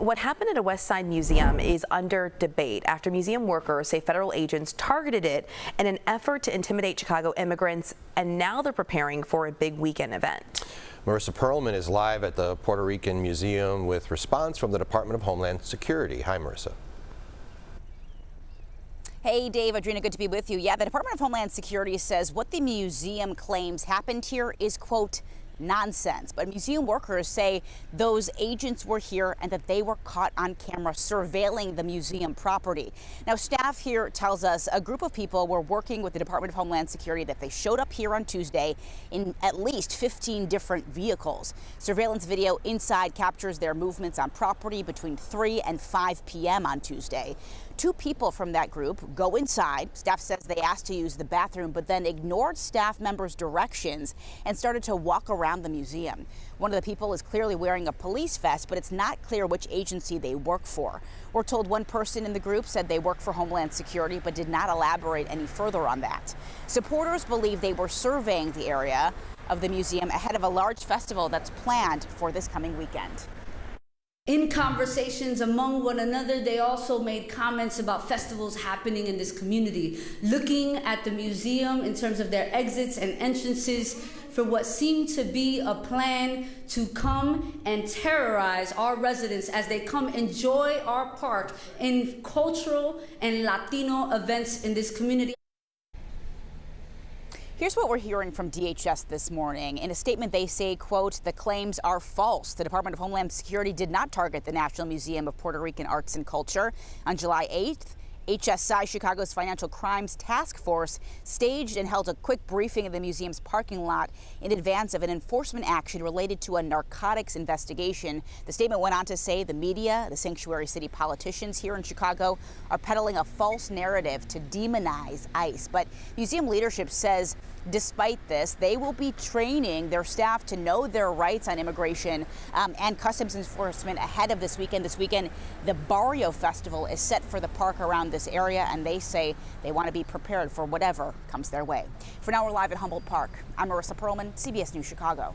What happened at a West Side museum is under debate after museum workers say federal agents targeted it in an effort to intimidate Chicago immigrants, and now they're preparing for a big weekend event. Marissa Perlman is live at the Puerto Rican Museum with response from the Department of Homeland Security. Hi, Marissa. Hey, Dave, Adrena, good to be with you. Yeah, the Department of Homeland Security says what the museum claims happened here is, quote, nonsense. But museum workers say those agents were here and that they were caught on camera surveilling the museum property. Now, staff here tells us a group of people were working with the Department of Homeland Security, that they showed up here on Tuesday in at least 15 different vehicles. Surveillance video inside captures their movements on property between 3 and 5 p.m. on Tuesday. 2 people from that group go inside. Staff says they asked to use the bathroom, but then ignored staff members' directions and started to walk around the museum. One of the people is clearly wearing a police vest, but it's not clear which agency they work for. We're told one person in the group said they work for Homeland Security, but did not elaborate any further on that. Supporters believe they were surveying the area of the museum ahead of a large festival that's planned for this coming weekend. In conversations among one another, they also made comments about festivals happening in this community, looking at the museum in terms of their exits and entrances for what seemed to be a plan to come and terrorize our residents as they come enjoy our park in cultural and Latino events in this community. Here's what we're hearing from DHS this morning. In a statement, they say, quote, the claims are false. The Department of Homeland Security did not target the National Museum of Puerto Rican Arts and Culture. On July 8th, HSI, Chicago's Financial Crimes Task Force, staged and held a quick briefing in the museum's parking lot in advance of an enforcement action related to a narcotics investigation. The statement went on to say the media, the sanctuary city politicians here in Chicago are peddling a false narrative to demonize ICE. But museum leadership says despite this, they will be training their staff to know their rights on immigration and customs enforcement ahead of this weekend. This weekend, the Barrio Festival is set for the park around this area, and they say they want to be prepared for whatever comes their way. For now, we're live at Humboldt Park. I'm Marissa Perlman, CBS News Chicago.